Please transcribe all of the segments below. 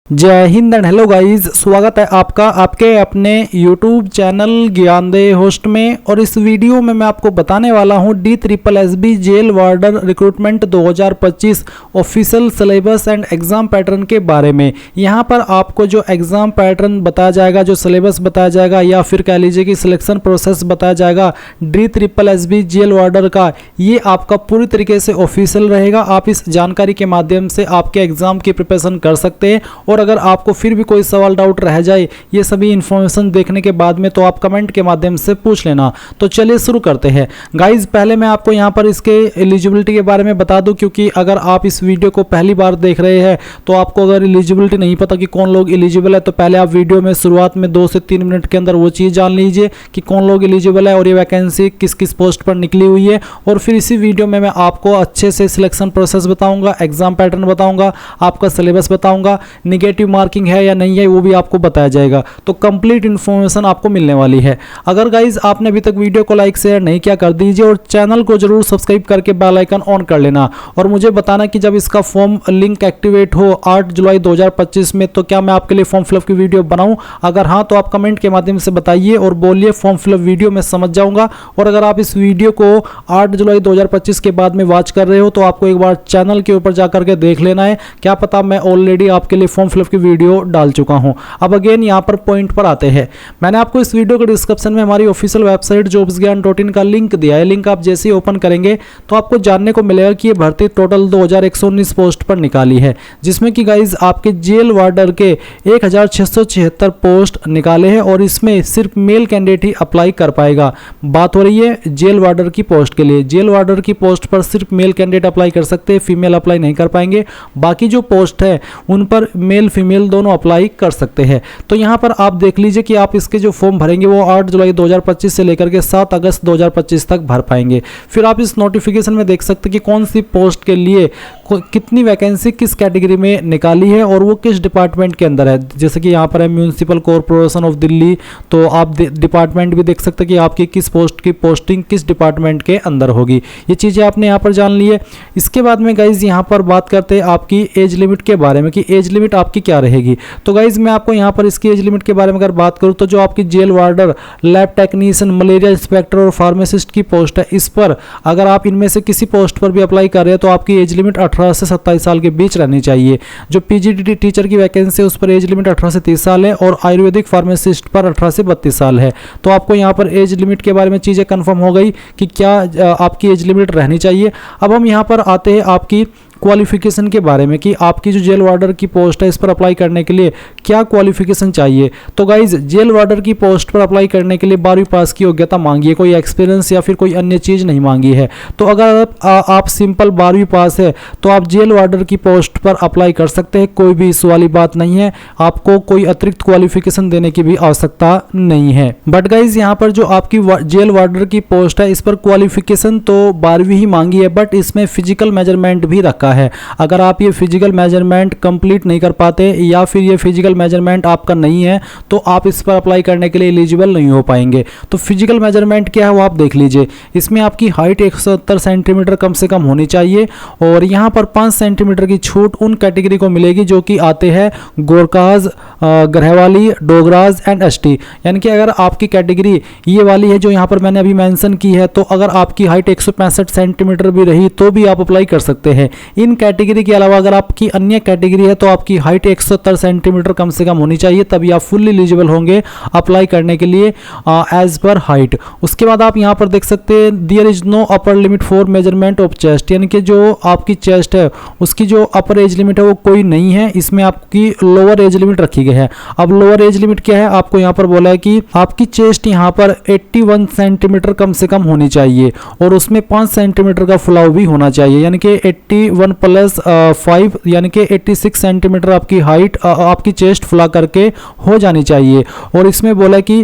जय Hind and hello guys, स्वागत है आपका आपके अपने YouTube चैनल ज्ञानदेह होस्ट में। और इस वीडियो में मैं आपको बताने वाला हूं DSSB jail warder recruitment 2025 official syllabus and exam pattern के बारे में। यहां पर आपको जो एग्जाम पैटर्न बताया जाएगा, जो सिलेबस बताया जाएगा, या फिर कह लीजिए कि सिलेक्शन प्रोसेस बताया जाएगा DSSB जेल वार्डर का, ये आपका पूरी तरीके से ऑफिशियल रहेगा। आप इस जानकारी के माध्यम से आपके एग्जाम की प्रिपरेशन कर सकते हैं। और अगर आपको फिर भी कोई सवाल डाउट रह जाए ये सभी इंफॉर्मेशन देखने के बाद में, तो आप कमेंट के माध्यम से पूछ लेना। तो चलिए शुरू करते हैं गाइज। पहले मैं आपको यहां पर इसके एलिजिबिलिटी के बारे में बता दूं, क्योंकि अगर आप इस वीडियो को पहली बार देख रहे हैं तो आपको अगर एलिजिबिलिटी नहीं पता कि कौन लोग एलिजिबल है, तो पहले आप वीडियो में शुरुआत में 2 से 3 मिनट के अंदर वो चीज़ जान लीजिए कि कौन लोग एलिजिबल है और ये वैकेंसी किस किस पोस्ट पर निकली हुई है। और फिर इसी वीडियो में मैं आपको अच्छे से सिलेक्शन प्रोसेस बताऊंगा, एग्जाम पैटर्न बताऊंगा, आपका सिलेबस बताऊंगा, नेगेटिव मार्किंग है या नहीं है वो भी आपको बताया जाएगा। तो कंप्लीट इन्फॉर्मेशन आपको मिलने वाली है। अगर गाइज आपने अभी तक वीडियो को लाइक शेयर नहीं किया, कर दीजिए और चैनल को जरूर सब्सक्राइब करके बेल आइकन ऑन कर लेना। और मुझे बताना कि जब इसका फॉर्म लिंक एक्टिवेट हो 8 जुलाई 2025 में, तो क्या मैं आपके लिए फॉर्म फिलअप की वीडियो बनाऊं? अगर हाँ तो आप कमेंट के माध्यम से बताइए और बोलिए फॉर्म फिलअप वीडियो में समझ जाऊंगा। और अगर आप इस वीडियो को 8 जुलाई 2025 के बाद में वॉच कर रहे हो तो आपको एक बार चैनल के ऊपर जाकर के देख लेना है, क्या पता मैं ऑलरेडी आपके लिए फॉर्म फिलअप की वीडियो डाल चुका हूं। अब अगेन यहां पर पॉइंट पर आते हैं। मैंने आपको इस वीडियो के डिस्क्रिप्शन में हमारी ऑफिशियल वेबसाइट jobsgyan.in का लिंक दिया है। लिंक आप जैसे ही ओपन करेंगे तो आपको जानने को मिलेगा कि ये भर्ती टोटल 2119 पोस्ट पर निकाली है, जिसमें कि गाइज आपके जेल वार्डर के 1676 पोस्ट निकाले हैं और इसमें सिर्फ मेल कैंडिडेट ही अप्लाई कर पाएगा। बात हो रही है जेल वार्डर की पोस्ट के लिए। जेल वार्डर की पोस्ट पर सिर्फ मेल कैंडिडेट अप्लाई कर सकते हैं, फीमेल अप्लाई नहीं कर पाएंगे। बाकी जो पोस्ट है उन पर मेल फीमेल दोनों अप्लाई कर सकते हैं। तो यहां पर आप देख लीजिए कि आप इसके जो फॉर्म भरेंगे वो 8 जुलाई 2025 से लेकर के 7 अगस्त 2025 तक भर पाएंगे। फिर आप इस नोटिफिकेशन में देख सकते हैं कि कौन सी पोस्ट के लिए कितनी वैकेंसी किस कैटेगरी में निकाली है और वो किस डिपार्टमेंट के अंदर है। जैसे कि यहाँ पर है म्यूनिसिपल कॉर्पोरेशन ऑफ दिल्ली, तो आप डिपार्टमेंट भी देख सकते हैं कि आपकी किस पोस्ट की पोस्टिंग किस डिपार्टमेंट के अंदर होगी। ये चीज़ें आपने यहाँ पर जान ली है। इसके बाद में गाइज यहाँ पर बात करते हैं आपकी एज लिमिट के बारे में कि एज लिमिट आपकी क्या रहेगी। तो गाइज मैं आपको यहाँ पर इसकी एज लिमिट के बारे में अगर बात करूँ तो जो आपकी jail warder, lab technician, malaria inspector और फार्मासिस्ट की पोस्ट है, इस पर अगर आप इनमें से किसी पोस्ट पर भी अप्लाई कर रहे हैं तो आपकी एज लिमिट 18 से 27 साल के बीच रहनी चाहिए। जो पीजीडी टीचर की वैकेंसी है उस पर एज लिमिट 18 से 30 साल है और आयुर्वेदिक फार्मासिस्ट पर 18 से 32 साल है। तो आपको यहाँ पर एज लिमिट के बारे में चीज़ें कंफर्म हो गई कि क्या आपकी एज लिमिट रहनी चाहिए। अब हम यहाँ पर आते हैं आपकी क्वालिफिकेशन के बारे में कि आपकी जो जेल वार्डर की पोस्ट है इस पर अप्लाई करने के लिए क्या क्वालिफिकेशन चाहिए। तो गाइज जेल वार्डर की पोस्ट पर अप्लाई करने के लिए 12वीं पास की योग्यता मांगी है, कोई एक्सपीरियंस या फिर कोई अन्य चीज़ नहीं मांगी है। तो अगर आप सिंपल 12वीं पास है तो आप जेल वार्डर की पोस्ट पर अप्लाई कर सकते हैं, कोई भी इस वाली बात नहीं है। आपको कोई अतिरिक्त क्वालिफिकेशन देने की भी आवश्यकता नहीं है। बट गाइज यहाँ पर जो आपकी जेल वार्डर की पोस्ट है इस पर क्वालिफिकेशन तो 12वीं ही मांगी है, बट इसमें फिजिकल मेजरमेंट भी रखा है। अगर आप ये फिजिकल मेजरमेंट कंप्लीट नहीं कर पाते या फिर ये फिजिकल मेजरमेंट आपका नहीं है तो आप इस पर अप्लाई करने के लिए एलिजिबल नहीं हो पाएंगे। तो फिजिकल मेजरमेंट क्या है वो आप देख लीजिए। इसमें आपकी हाइट 170 सेंटीमीटर कम से कम होनी चाहिए और यहाँ पर 5 सेंटीमीटर की छूट उन कैटेगरी को मिलेगी जो कि आते हैं Gorkhas, Garhwali, Dogras and ST. यानी कि अगर आपकी कैटेगरी ये वाली है जो यहाँ पर मैंने अभी मेंशन की है, तो अगर आपकी हाइट 165 सेंटीमीटर भी रही तो भी आप अप्लाई कर सकते हैं। इन कैटेगरी के अलावा अगर आपकी अन्य कैटेगरी है तो आपकी हाइट 170 सेंटीमीटर कम से कम होनी चाहिए, तभी आप फुल्ली एलिजिबल होंगे अप्लाई करने के लिए एज पर हाइट। उसके बाद आप यहाँ पर देख सकते हैं there is no upper limit for measurement of chest, यानी कि जो आपकी चेस्ट है उसकी जो अपर एज लिमिट है वो कोई नहीं है। इसमें आपकी लोअर एज लिमिट रखी गई है। अब लोअर एज लिमिट क्या है, आपको यहाँ पर बोला है कि आपकी चेस्ट यहाँ पर 81 सेंटीमीटर कम से कम होनी चाहिए और उसमें 5 सेंटीमीटर का फुलाव भी होना चाहिए, यानी कि 81 प्लस 5 यानी कि 86 सेंटीमीटर आपकी हाइट आपकी चेस्ट फुला करके हो जानी चाहिए। और इसमें बोला कि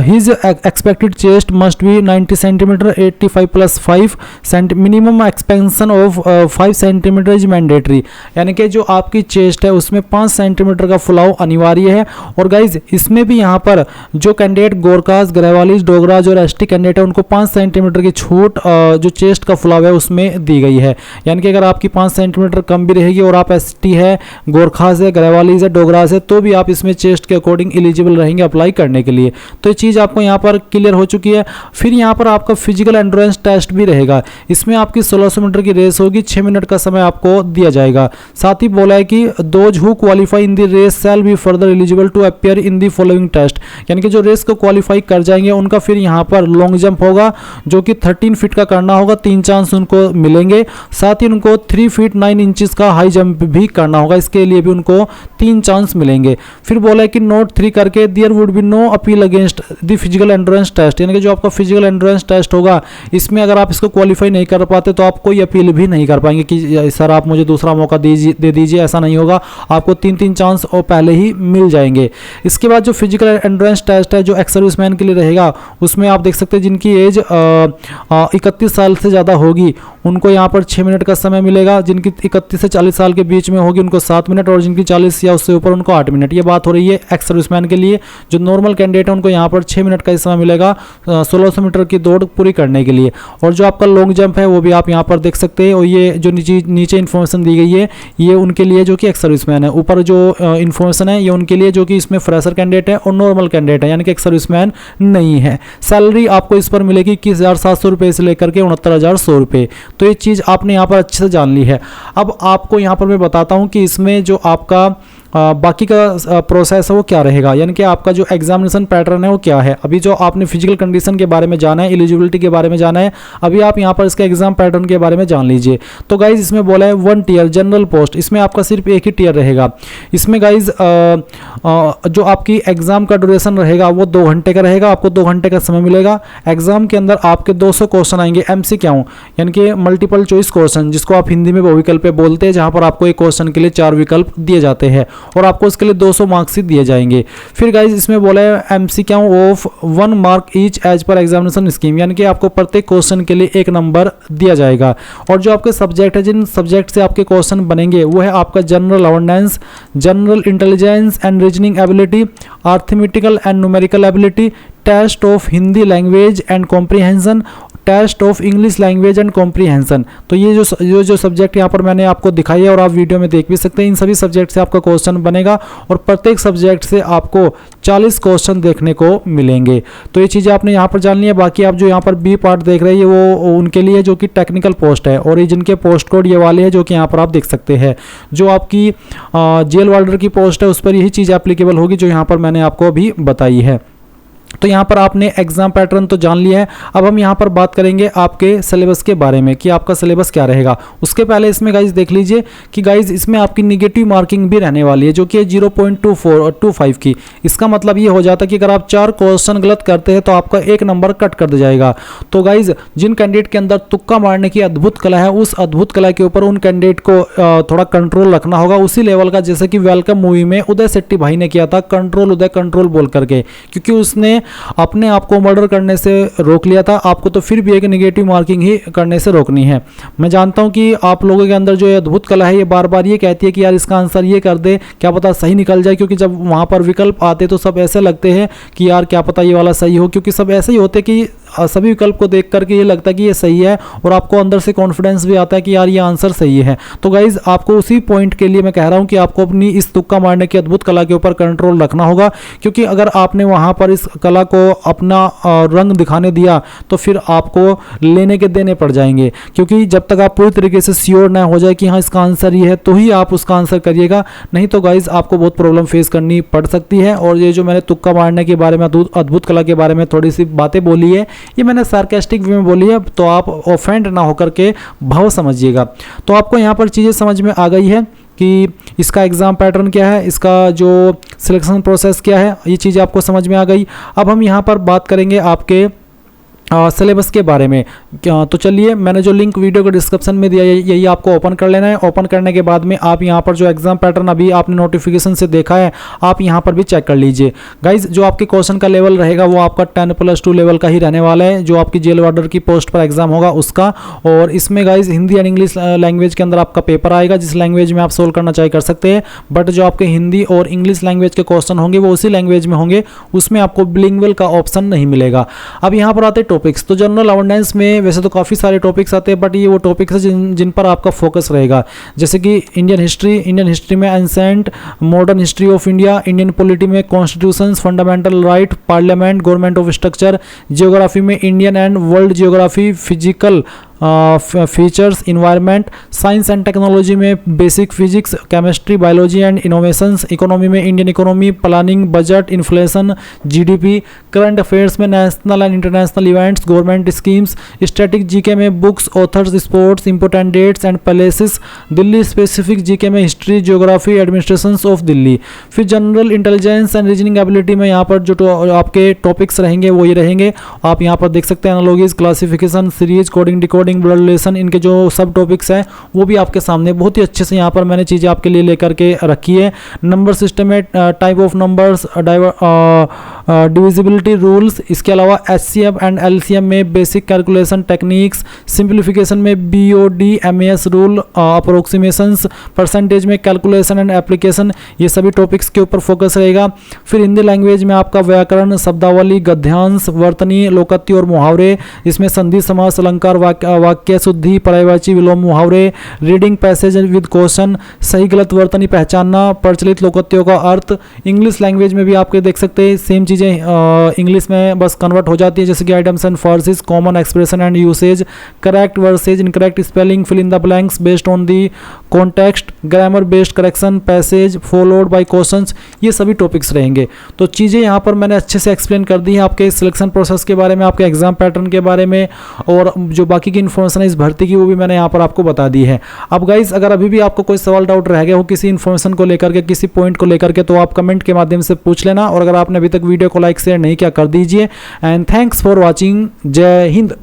his expected chest must be 90 centimetre, 85 plus 5 minimum expansion of 5 centimetre is mandatory, यानी कि जो आपकी चेस्ट है उसमें 5 सेंटीमीटर का फुलाव अनिवार्य है। और गाइज इसमें भी यहाँ पर जो कैंडिडेट गोरखास, गढ़वाली, डोगराज और एसटी कैंडिडेट है उनको 5 सेंटीमीटर की छूट जो चेस्ट का फुलाव है उसमें दी गई है। यानी कि अगर आपकी 5 सेंटीमीटर कम भी रहेगी और आप ST है, गोरखा से, गरेवाली से, डोगरा से, तो भी आप इसमें चेस्ट के अकॉर्डिंग एलिजिबल रहेंगे अप्लाई करने के लिए। तो ये चीज़ आपको यहाँ पर क्लियर हो चुकी है। फिर यहाँ पर आपका फिजिकल एंड्योरेंस टेस्ट भी रहेगा। इसमें आपकी 1600 मीटर की रेस होगी, 6 मिनट का समय आपको दिया जाएगा। साथ ही बोला है कि those who qualify in the race shall be further eligible to appear in the following test, यानी कि जो रेस को क्वालिफाई कर जाएंगे उनका फिर यहाँ पर लॉन्ग जंप होगा जो कि 13 फीट का करना होगा, 3 चांस उनको मिलेंगे। साथ ही उनको 3 फीट 9 इंचेस का हाई जंप भी करना होगा, इसके लिए भी उनको 3 चांस मिलेंगे। फिर बोला है कि नोट 3 करके there would be no appeal against the physical endurance test, यानी कि जो आपका फिजिकल एंड्योरेंस टेस्ट होगा इसमें अगर आप इसको क्वालिफाई नहीं कर पाते तो आप कोई अपील भी नहीं कर पाएंगे कि सर आप मुझे दूसरा मौका दे दीजिए, ऐसा नहीं होगा। आपको 3-3 चांस और पहले ही मिल जाएंगे। इसके बाद जो फिजिकल एंड्योरेंस टेस्ट है जो एक्स सर्विसमैन के लिए रहेगा, उसमें आप देख सकते हैं जिनकी एज 31 साल से ज़्यादा होगी उनको यहाँ पर 6 मिनट का समय मिलेगा। जिनकी 31 से 40 साल के बीच में होगी उनको 7 मिनट, और जिनकी 40 या उससे ऊपर उनको 8 मिनट। ये बात हो रही है एक्स सर्विसमैन के लिए। जो नॉर्मल कैंडिडेट है उनको यहाँ पर 6 मिनट का समय मिलेगा 1600 मीटर की दौड़ पूरी करने के लिए। और जो आपका लॉन्ग जंप है वो भी आप यहाँ पर देख सकते हैं। और ये जो नीचे इन्फॉर्मेशन दी गई है ये उनके लिए जो कि एक्स सर्विसमैन है। ऊपर जो इन्फॉर्मेशन है ये उनके लिए जो कि इसमें फ्रेशर कैंडिडेट है और नॉर्मल कैंडिडेट है, यानी कि एक्स सर्विसमैन नहीं है। सैलरी आपको इस पर मिलेगी 21,700 रुपये से लेकर के 69,100 रुपये। तो ये चीज़ आपने यहाँ पर अच्छे से जान ली है। अब आपको यहाँ पर मैं बताता हूँ कि इसमें जो आपका बाकी का प्रोसेस है वो क्या रहेगा, यानी कि आपका जो एग्जामिनेशन पैटर्न है वो क्या है। अभी जो आपने फिजिकल कंडीशन के बारे में जाना है, एलिजिबिलिटी के बारे में जाना है, अभी आप यहाँ पर इसके एग्जाम पैटर्न के बारे में जान लीजिए। तो गाइज इसमें बोला है 1 टियर जनरल पोस्ट, इसमें आपका सिर्फ एक ही टियर रहेगा। इसमें गाइज जो आपकी एग्जाम का ड्यूरेशन रहेगा वो 2 घंटे का रहेगा, आपको 2 घंटे का समय मिलेगा। एग्जाम के अंदर आपके 200 क्वेश्चन आएंगे MCQ, यानी कि मल्टीपल चॉइस क्वेश्चन, जिसको आप हिंदी में बहुविकल्प बोलते हैं, जहाँ पर आपको एक क्वेश्चन के लिए 4 विकल्प दिए जाते हैं और आपको इसके लिए 200 मार्क्स ही दिए जाएंगे। फिर गाइज इसमें बोला है MCQ of 1 mark each as per examination scheme, यानी कि आपको प्रत्येक क्वेश्चन के लिए 1 नंबर दिया जाएगा। और जो आपके सब्जेक्ट है, जिन सब्जेक्ट से आपके क्वेश्चन बनेंगे वो है आपका general awareness, general intelligence and reasoning ability, arithmetical and numerical ability, test of Hindi language and comprehension, test of English language and comprehension. तो ये जो सब्जेक्ट यहाँ पर मैंने आपको दिखाई है और आप वीडियो में देख भी सकते हैं, इन सभी सब्जेक्ट से आपका क्वेश्चन बनेगा और प्रत्येक सब्जेक्ट से आपको 40 क्वेश्चन देखने को मिलेंगे। तो ये चीज़ें आपने यहाँ पर जान ली है। बाकी आप जो यहाँ पर B पार्ट देख रहे हैं वो उनके लिए जो कि टेक्निकल पोस्ट है, और ये जिनके पोस्ट कोड ये वाले हैं जो कि यहाँ पर आप देख सकते हैं। जो आपकी जेल वार्डर की पोस्ट है उस पर यही चीज़ एप्लीकेबल होगी जो यहाँ पर मैंने आपको अभी बताई है। तो यहाँ पर आपने एग्जाम पैटर्न तो जान लिया है। अब हम यहाँ पर बात करेंगे आपके सिलेबस के बारे में कि आपका सिलेबस क्या रहेगा। उसके पहले इसमें गाइज देख लीजिए कि गाइज इसमें आपकी निगेटिव मार्किंग भी रहने वाली है जो कि 0.25 की। इसका मतलब ये हो जाता है कि अगर आप 4 क्वेश्चन गलत करते हैं तो आपका 1 नंबर कट कर दिया जाएगा। तो गाइज जिन कैंडिडेट के अंदर तुक्का मारने की अद्भुत कला है, उस अद्भुत कला के ऊपर उन कैंडिडेट को थोड़ा कंट्रोल रखना होगा, उसी लेवल का जैसे कि वेलकम मूवी में उदय शेट्टी भाई ने किया था, कंट्रोल उदय कंट्रोल बोल करके, क्योंकि उसने अपने आप को मर्डर करने से रोक लिया था। आपको तो फिर भी एक नेगेटिव मार्किंग ही करने से रोकनी है। मैं जानता हूं कि आप लोगों के अंदर जो ये अद्भुत कला है ये बार बार ये कहती है कि यार इसका आंसर ये कर दे, क्या पता सही निकल जाए, क्योंकि जब वहां पर विकल्प आते तो सब ऐसे लगते हैं कि यार क्या पता ये वाला सही हो, क्योंकि सब ऐसे ही होते कि सभी विकल्प को देख करके ये लगता है कि ये सही है और आपको अंदर से कॉन्फिडेंस भी आता है कि यार ये आंसर सही है। तो गाइज आपको उसी पॉइंट के लिए मैं कह रहा हूं कि आपको अपनी इस तुक्का मारने की अद्भुत कला के ऊपर कंट्रोल रखना होगा, क्योंकि अगर आपने वहां पर इस कला को अपना रंग दिखाने दिया तो फिर आपको लेने के देने पड़ जाएंगे। क्योंकि जब तक आप पूरी तरीके से श्योर ना हो जाए कि हाँ इसका आंसर ये है तो ही आप उसका आंसर करिएगा, नहीं तो गाइज आपको बहुत प्रॉब्लम फेस करनी पड़ सकती है। और ये जो मैंने तुक्का मारने के बारे में, अद्भुत कला के बारे में थोड़ी सी बातें बोली है, ये मैंने सार्केस्टिक वे में बोली है, तो आप ऑफेंड ना होकर के भाव समझिएगा। तो आपको यहाँ पर चीज़ें समझ में आ गई है कि इसका एग्ज़ाम पैटर्न क्या है, इसका जो सिलेक्शन प्रोसेस क्या है, ये चीज़ें आपको समझ में आ गई। अब हम यहाँ पर बात करेंगे आपके सिलेबस के बारे में। तो चलिए, मैंने जो लिंक वीडियो के डिस्क्रिप्शन में दिया है यही आपको ओपन कर लेना है। ओपन करने के बाद में आप यहाँ पर जो एग्जाम पैटर्न अभी आपने नोटिफिकेशन से देखा है आप यहाँ पर भी चेक कर लीजिए। गाइज जो आपके क्वेश्चन का लेवल रहेगा वो आपका 10+2 लेवल का ही रहने वाला है, जो आपकी जेल वार्डर की पोस्ट पर एग्जाम होगा उसका। और इसमें guys Hindi and English language के अंदर आपका पेपर आएगा, जिस लैंग्वेज में आप सोल्व करना चाहे कर सकते हैं, बट जो आपके हिंदी और इंग्लिश लैंग्वेज के क्वेश्चन होंगे वो उसी लैंग्वेज में होंगे, उसमें आपको बिलिंगुअल का ऑप्शन नहीं मिलेगा। अब यहाँ पर आते टॉपिक्स। तो जनरल अवेयरनेस में वैसे तो काफ़ी सारे टॉपिक्स आते हैं, बट ये वो टॉपिक्स हैं जिन पर आपका फोकस रहेगा। जैसे कि इंडियन हिस्ट्री में ancient modern history of India, Indian polity में constitutions, fundamental right, parliament, government of structure, geography में Indian and world geography, physical features, environment, science and technology में basic physics, chemistry, biology and innovations, economy में Indian economy, planning, budget, inflation, GDP, current affairs में national and international events, government schemes, static GK में books, authors, sports, important dates and places, Delhi specific GK में history, geography, administration of Delhi. फिर general intelligence and reasoning ability में यहाँ पर जो आपके topics रहेंगे वो ये रहेंगे। आप यहाँ पर देख सकते हैं analogies, classification, series, coding, decoding, blood relation, इनके जो सब टॉपिक्स हैं वो भी आपके सामने बहुत ही अच्छे से यहाँ पर मैंने चीज़ें आपके लिए लेकर के रखी है। नंबर सिस्टम में type of numbers, divisibility rules, इसके अलावा एचसीएफ एंड एलसीएम में बेसिक कैलकुलेशन टेक्निक्स, सिंप्लीफिकेशन में BOD MS rule, approximations, percentage में कैलकुलेशन एंड एप्लीकेशन, ये सभी टॉपिक्स के ऊपर फोकस रहेगा। फिर हिंदी लैंग्वेज में आपका व्याकरण, शब्दावली, गद्यांश, वर्तनी, लोकोक्ति और मुहावरे, इसमें संधि, समास, अलंकार, वाक्य शुद्धि, पर्यायवाची, विलोम, मुहावरे, रीडिंग पैसेज विद क्वेश्चन, सही गलत वर्तनी पहचानना, प्रचलित लोकोक्तियों का अर्थ। इंग्लिश लैंग्वेज में भी आपके देख सकते हैं सेम चीज़ें इंग्लिश में बस कन्वर्ट हो जाती है, जैसे कि items and forces, common expression and usage, correct versus, incorrect spelling, fill in the blanks based on the context, grammar based correction, passage followed by questions, ये सभी टॉपिक्स रहेंगे। तो चीज़ें यहाँ पर मैंने अच्छे से एक्सप्लेन कर दी है आपके सिलेक्शन प्रोसेस के बारे में, आपके एग्जाम पैटर्न के बारे में, और जो बाकी की इन्फॉर्मेशन है इस भर्ती की वो भी मैंने यहाँ पर आपको बता दी है। अब गाइस अगर अभी भी आपको कोई सवाल डाउट रह गया हो किसी इन्फॉर्मेशन को लेकर के, किसी पॉइंट को लेकर के, तो आप कमेंट के माध्यम से पूछ लेना, और अगर आपने अभी तक वीडियो को लाइक शेयर नहीं किया कर दीजिए। And thanks for watching. जय हिंद।